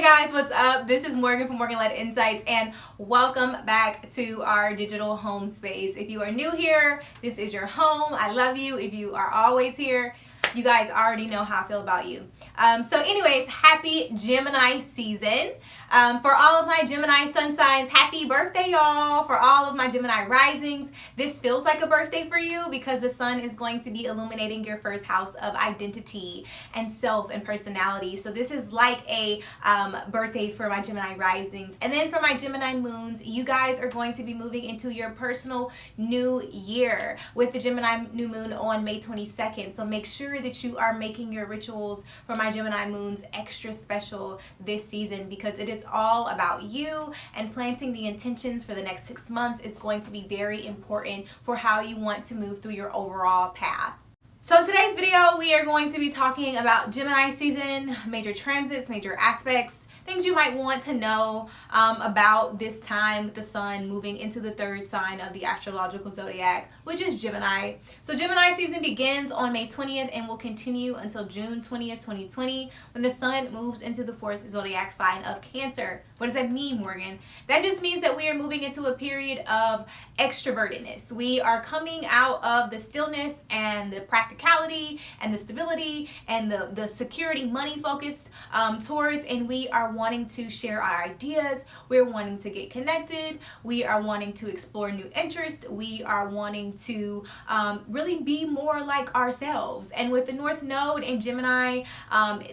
guys, what's up? This is Morgan from MorganLett Insights, and welcome back to our digital home space. If you are new here, this is your home. I love you. If you are always here, you guys already know how I feel about you. So anyways, happy Gemini season. For all of my Gemini sun signs, happy birthday, y'all. For all of my Gemini risings, this feels like a birthday for you because the sun is going to be illuminating your first house of identity and self and personality. So this is like a birthday for my Gemini risings. And then for my Gemini moons, you guys are going to be moving into your personal new year with the Gemini new moon on May 22nd. So make sure that you are making your rituals for my Gemini moons extra special this season because it is all about you, and planting the intentions for the next 6 months is going to be very important for how you want to move through your overall path. So in today's video, we are going to be talking about Gemini season, major transits, major aspects, things you might want to know about this time with the sun moving into the third sign of the astrological zodiac, which is Gemini. So Gemini season begins on May 20th and will continue until June 20th, 2020, when the sun moves into the fourth zodiac sign of Cancer. What does that mean, Morgan? That just means that we are moving into a period of extrovertedness. We are coming out of the stillness and the practicality and the stability and the security, money focused Taurus, and we are wanting to share our ideas. We're wanting to get connected. We are wanting to explore new interests. We are wanting to really be more like ourselves. And with the North Node in Gemini,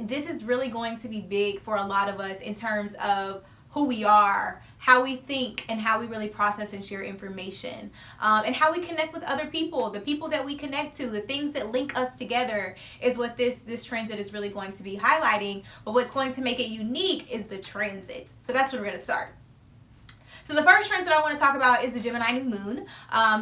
this is really going to be big for a lot of us in terms of who we are, how we think, and how we really process and share information, and how we connect with other people. The people that we connect to, the things that link us together is what this transit is really going to be highlighting. But what's going to make it unique is the transit. So that's where we're going to start. So the first transit I want to talk about is the Gemini new moon.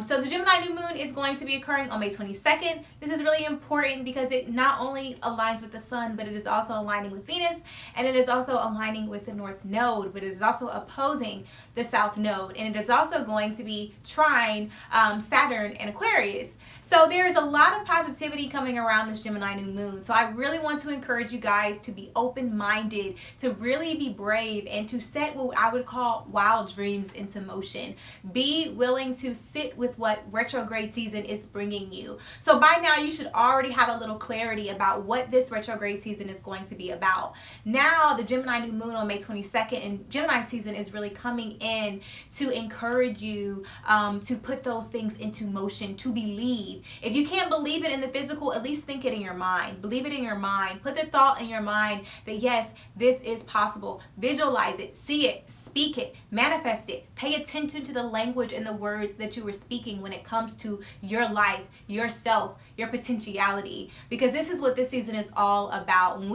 So the Gemini new moon is going to be occurring on May 22nd. This is really important because it not only aligns with the sun, but it is also aligning with Venus, and it is also aligning with the North Node, but it is also opposing the South Node, and it is also going to be trine Saturn and Aquarius. So there's a lot of positivity coming around this Gemini new moon. So I really want to encourage you guys to be open-minded, to really be brave, and to set what I would call wild dreams into motion. Be willing to sit with what retrograde season is bringing you. So by now you should already have a little clarity about what this retrograde season is going to be about. Now the Gemini new moon on May 22nd and Gemini season is really coming in to encourage you to put those things into motion, to believe. If you can't believe it in the physical, at least think it in your mind. Believe it in your mind. Put the thought in your mind that yes, this is possible. Visualize it, see it, speak it, manifest it. Pay attention to the language and the words that you are speaking when it comes to your life, yourself, your potentiality, because this is what this season is all about. When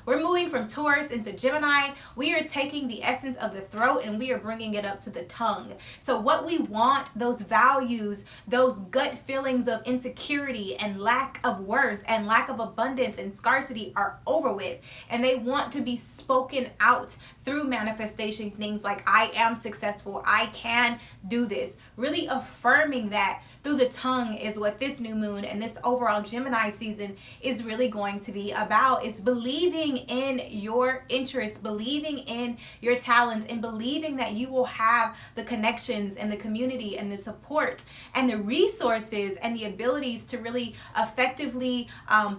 we're moving from Taurus into Gemini, we are taking the essence of the throat and we are bringing it up to the tongue. So what we want, those values, those gut feelings of insecurity and lack of worth and lack of abundance and scarcity are over with, and they want to be spoken out through manifestation. Things like I am successful, I can do this. Really affirming that through the tongue is what this new moon and this overall Gemini season is really going to be about, is believing in your interests, believing in your talents, and believing that you will have the connections and the community and the support and the resources and the abilities to really effectively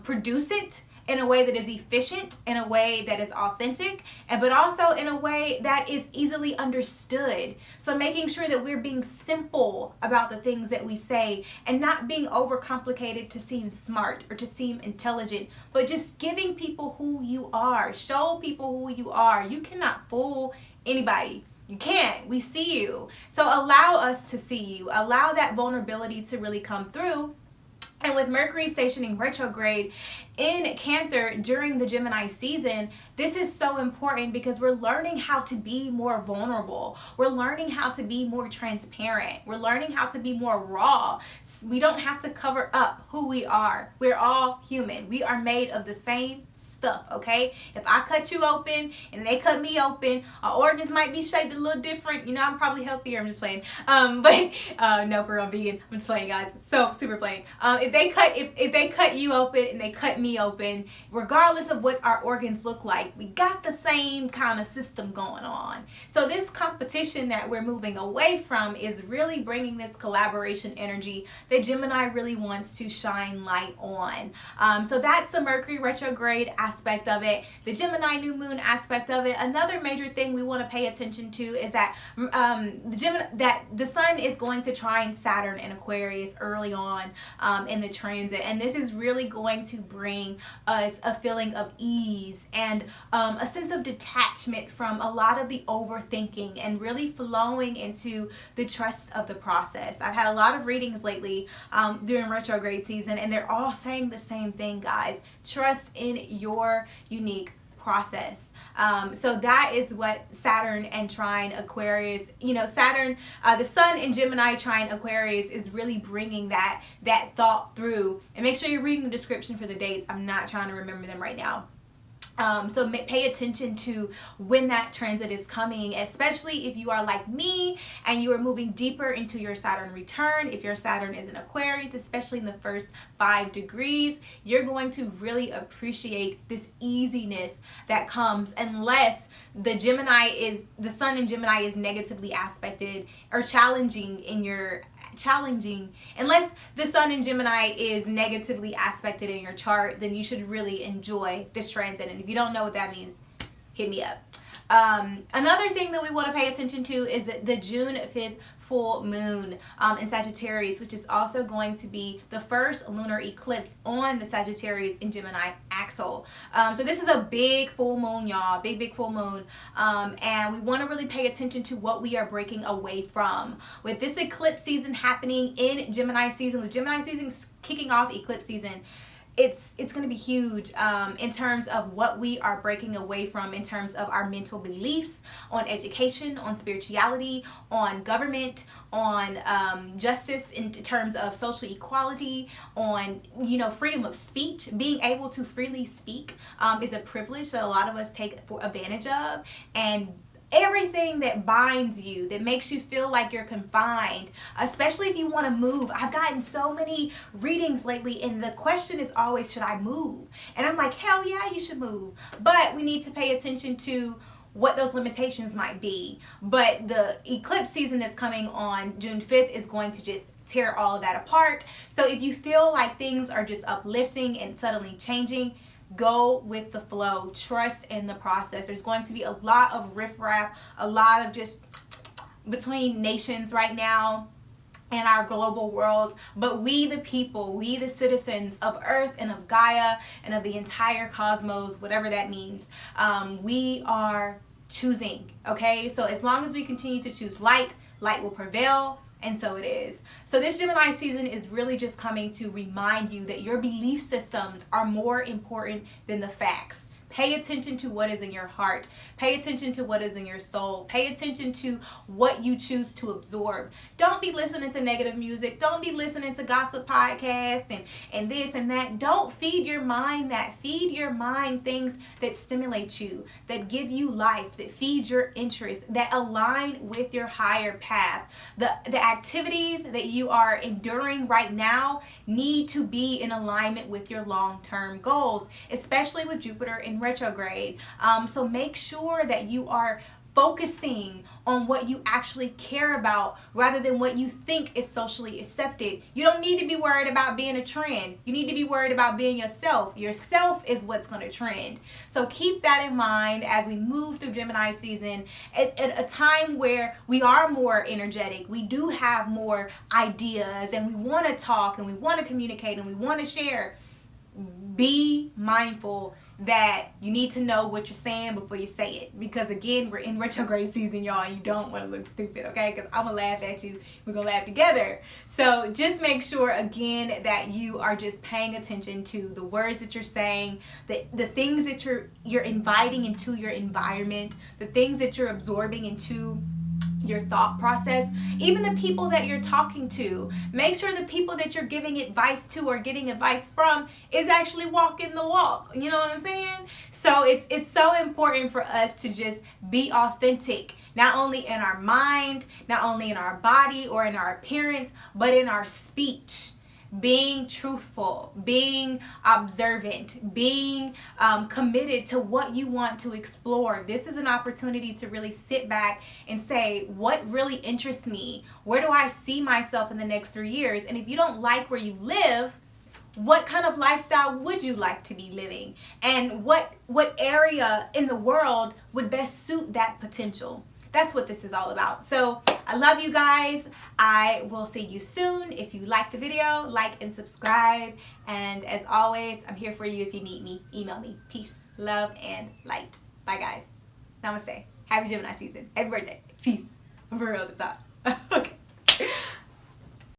produce it in a way that is efficient, in a way that is authentic, but also in a way that is easily understood. So making sure that we're being simple about the things that we say and not being overcomplicated to seem smart or to seem intelligent, but just giving people who you are. Show people who you are. You cannot fool anybody. You can't. We see you. So allow us to see you. Allow that vulnerability to really come through. And with Mercury stationing retrograde in Cancer during the Gemini season, this is so important because we're learning how to be more vulnerable. We're learning how to be more transparent. We're learning how to be more raw. We don't have to cover up who we are. We're all human. We are made of the same stuff, okay? If I cut you open and they cut me open, our organs might be shaped a little different. You know, I'm probably healthier. I'm just playing. But no, for real, I'm vegan. I'm just playing, guys. So super playing. If they cut you open and they cut me open, regardless of what our organs look like, we got the same kind of system going on. So this competition that we're moving away from is really bringing this collaboration energy that Gemini really wants to shine light on. So that's the Mercury retrograde aspect of it, the Gemini new moon aspect of it. Another major thing we want to pay attention to is that the sun is going to trine Saturn in Aquarius early on in the transit, and this is really going to bring us a feeling of ease and a sense of detachment from a lot of the overthinking and really flowing into the trust of the process. I've had a lot of readings lately during retrograde season, and they're all saying the same thing, guys. Trust in your unique process. So that is what Saturn and trine Aquarius, you know, Saturn, the sun in Gemini trine Aquarius is really bringing that thought through. And make sure you're reading the description for the dates. I'm not trying to remember them right now. So pay attention to when that transit is coming, especially if you are like me and you are moving deeper into your Saturn return. If your Saturn is in Aquarius, especially in the first 5 degrees, you're going to really appreciate this easiness that comes unless the sun in Gemini is negatively aspected or challenging unless the sun in Gemini is negatively aspected in your chart, then you should really enjoy this transit. And if you don't know what that means, hit me up. Another thing that we want to pay attention to is the June 5th full moon in Sagittarius, which is also going to be the first lunar eclipse on the Sagittarius in Gemini axle. So this is a big full moon, y'all, big full moon, and we want to really pay attention to what we are breaking away from. With this eclipse season happening in Gemini season, with Gemini season kicking off eclipse season, it's going to be huge in terms of what we are breaking away from, in terms of our mental beliefs on education, on spirituality, on government, on justice in terms of social equality, on, you know, freedom of speech. Being able to freely speak is a privilege that a lot of us take advantage of, and everything that binds you, that makes you feel like you're confined, especially if you want to move. I've gotten so many readings lately, and the question is always, should I move? And I'm like, hell yeah, you should move. But we need to pay attention to what those limitations might be. But the eclipse season that's coming on June 5th is going to just tear all of that apart. So if you feel like things are just uplifting and suddenly changing, go with the flow. Trust in the process. There's going to be a lot of riffraff, a lot of just between nations right now in our global world, but we the people, we the citizens of Earth and of Gaia and of the entire cosmos, whatever that means, we are choosing, okay? So as long as we continue to choose light, light will prevail. And so it is. So this Gemini season is really just coming to remind you that your belief systems are more important than the facts. Pay attention to what is in your heart. Pay attention to what is in your soul. Pay attention to what you choose to absorb. Don't be listening to negative music. Don't be listening to gossip podcasts and this and that. Don't feed your mind that. Feed your mind things that stimulate you, that give you life, that feed your interests, that align with your higher path. The activities that you are enduring right now need to be in alignment with your long-term goals, especially with Jupiter in retrograde. So make sure that you are focusing on what you actually care about rather than what you think is socially accepted. You don't need to be worried about being a trend. You need to be worried about being yourself. Yourself is what's going to trend. So keep that in mind as we move through Gemini season at a time where we are more energetic. We do have more ideas, and we want to talk, and we want to communicate, and we want to share. Be mindful that you need to know what you're saying before you say it, because again, we're in retrograde season, y'all, and you don't want to look stupid, okay? Because I'm gonna laugh at you, we're gonna laugh together. So just make sure again that you are just paying attention to the words that you're saying, the things that you're inviting into your environment, the things that you're absorbing into your thought process, even the people that you're talking to. Make sure the people that you're giving advice to or getting advice from is actually walking the walk. You know what I'm saying? So it's so important for us to just be authentic, not only in our mind, not only in our body or in our appearance, but in our speech. Being truthful, being observant, being committed to what you want to explore. This is an opportunity to really sit back and say, what really interests me? Where do I see myself in the next 3 years? And if you don't like where you live, what kind of lifestyle would you like to be living? And what area in the world would best suit that potential? That's what this is all about. So I love you guys. I will see you soon. If you like the video, like and subscribe. And as always, I'm here for you if you need me. Email me. Peace, love, and light. Bye, guys. Namaste. Happy Gemini season. Happy birthday. Peace. For real, that's all. Okay.